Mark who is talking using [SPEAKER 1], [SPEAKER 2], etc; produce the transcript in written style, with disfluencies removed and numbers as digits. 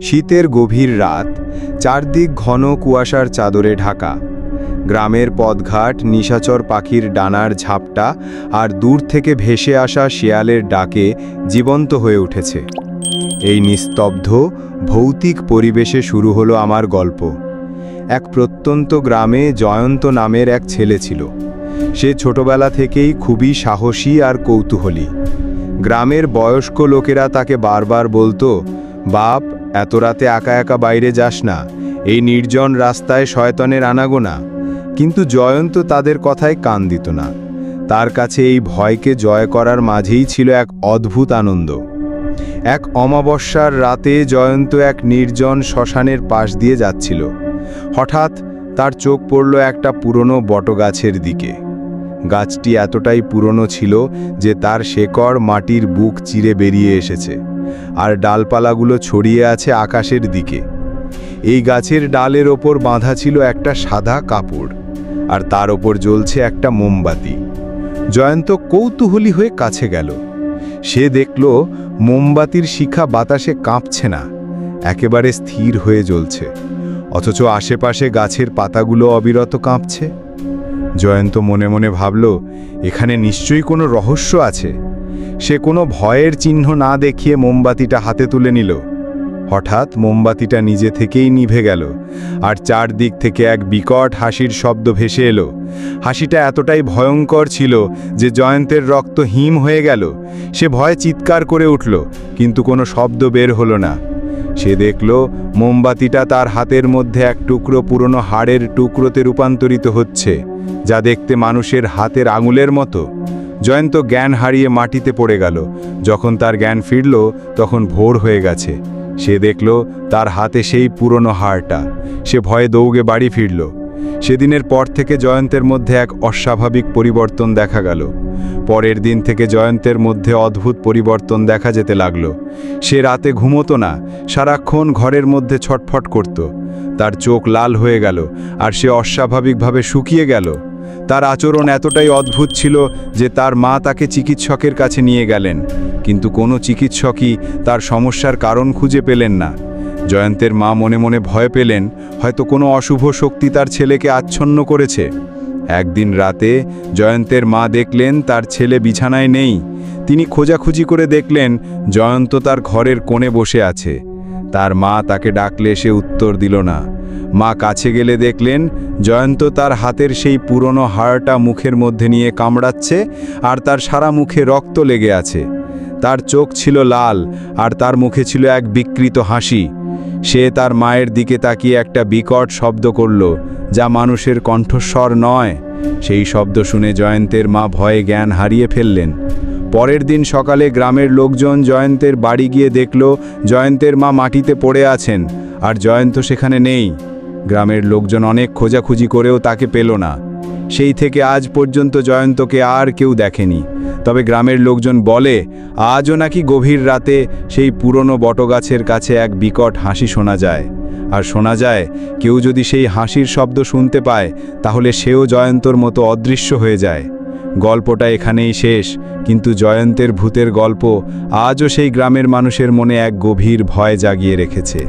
[SPEAKER 1] শীতের গভীর রাত, চারদিক ঘন কুয়াশার চাদরে ঢাকা। গ্রামের পথঘাট নিশাচর পাখির ডানার ঝাপটা আর দূর থেকে ভেসে আসা শিয়ালের ডাকে জীবন্ত হয়ে উঠেছে। এই নিস্তব্ধ ভৌতিক পরিবেশে শুরু হলো আমার গল্প। এক প্রত্যন্ত গ্রামে জয়ন্ত নামের এক ছেলে ছিল। সে ছোটবেলা থেকেই খুবই সাহসী আর কৌতূহলী। গ্রামের বয়স্ক লোকেরা তাকে বারবার বলতো, বাপ, এত রাতে একা একা বাইরে যাস না, এই নির্জন রাস্তায় শয়তানের আনাগোনা। কিন্তু জয়ন্ত তাদের কথায় কান দিত না। তার কাছে এই ভয়কে জয় করার মাঝেই ছিল এক অদ্ভুত আনন্দ। এক অমাবস্যার রাতে জয়ন্ত এক নির্জন শ্মশানের পাশ দিয়ে যাচ্ছিল। হঠাৎ তার চোখ পড়ল একটা পুরনো বটগাছের দিকে। গাছটি এতটাই পুরনো ছিল যে তার শেকড় মাটির বুক চিরে বেরিয়ে এসেছে, আর ডালপালাগুলো ছড়িয়ে আছে আকাশের দিকে। এই গাছের ডালের ওপর বাঁধা ছিল একটা সাদা কাপড়, আর তার ওপর জ্বলছে একটা মোমবাতি। জয়ন্ত কৌতূহলী হয়ে কাছে গেল। সে দেখল মোমবাতির শিখা বাতাসে কাঁপছে না, একেবারে স্থির হয়ে জ্বলছে, অথচ আশেপাশে গাছের পাতাগুলো অবিরত কাঁপছে। জয়ন্ত মনে মনে ভাবল, এখানে নিশ্চয়ই কোনো রহস্য আছে। সে কোনো ভয়ের চিহ্ন না দেখিয়ে মোমবাতিটা হাতে তুলে নিল। হঠাৎ মোমবাতিটা নিজে থেকেই নিভে গেল, আর চারদিক থেকে এক বিকট হাসির শব্দ ভেসে এলো। হাসিটা এতটাই ভয়ঙ্কর ছিল যে জয়ন্তের রক্ত হিম হয়ে গেল। সে ভয়ে চিৎকার করে উঠল, কিন্তু কোনো শব্দ বের হলো না। সে দেখল মোমবাতিটা তার হাতের মধ্যে এক টুকরো পুরনো হাড়ের টুকরোতে রূপান্তরিত হচ্ছে, যা দেখতে মানুষের হাতের আঙুলের মতো। জয়ন্ত জ্ঞান হারিয়ে মাটিতে পড়ে গেল। যখন তার জ্ঞান ফিরল, তখন ভোর হয়ে গেছে। সে দেখল তার হাতে সেই পুরনো হাড়টা। সে ভয়ে দৌড়ে বাড়ি ফিরল। সেদিনের পর থেকে জয়ন্তের মধ্যে এক অস্বাভাবিক পরিবর্তন দেখা গেল। পরের দিন থেকে জয়ন্তের মধ্যে অদ্ভুত পরিবর্তন দেখা যেতে লাগল। সে রাতে ঘুমোতো না, সারাক্ষণ ঘরের মধ্যে ছটফট করত। তার চোখ লাল হয়ে গেল, আর সে অস্বাভাবিকভাবে শুকিয়ে গেল। তার আচরণ এতটাই অদ্ভুত ছিল যে তার মা তাকে চিকিৎসকের কাছে নিয়ে গেলেন, কিন্তু কোনো চিকিৎসকই তার সমস্যার কারণ খুঁজে পেলেন না। জয়ন্তের মা মনে মনে ভয় পেলেন, হয়তো কোনো অশুভ শক্তি তার ছেলেকে আচ্ছন্ন করেছে। একদিন রাতে জয়ন্তের মা দেখলেন তার ছেলে বিছানায় নেই। তিনি খোঁজাখুঁজি করে দেখলেন জয়ন্ত তার ঘরের কোণে বসে আছে। তার মা তাকে ডাকলে সে উত্তর দিল না। মা কাছে গেলে দেখলেন জয়ন্ত তার হাতের সেই পুরনো হাড়টা মুখের মধ্যে নিয়ে কামড়াচ্ছে, আর তার সারা মুখে রক্ত লেগে আছে। তার চোখ ছিল লাল, আর তার মুখে ছিল এক বিকৃত হাসি। সে তার মায়ের দিকে তাকিয়ে একটা বিকট শব্দ করল, যা মানুষের কণ্ঠস্বর নয়। সেই শব্দ শুনে জয়ন্তের মা ভয়ে জ্ঞান হারিয়ে ফেললেন। পরের দিন সকালে গ্রামের লোকজন জয়ন্তের বাড়ি গিয়ে দেখল জয়ন্তের মা মাটিতে পড়ে আছেন, আর জয়ন্ত সেখানে নেই। গ্রামের লোকজন অনেক খোঁজাখুঁজি করেও তাকে পেল না। সেই থেকে আজ পর্যন্ত জয়ন্তকে আর কেউ দেখেনি। তবে গ্রামের লোকজন বলে, আজও নাকি গভীর রাতে সেই পুরনো বটগাছের কাছে এক বিকট হাসি শোনা যায়। আর শোনা যায়, কেউ যদি সেই হাসির শব্দ শুনতে পায়, তাহলে সেও জয়ন্তর মতো অদৃশ্য হয়ে যায়। গল্পটা এখানেই শেষ, কিন্তু জয়ন্তের ভূতের গল্প আজও সেই গ্রামের মানুষের মনে এক গভীর ভয় জাগিয়ে রেখেছে।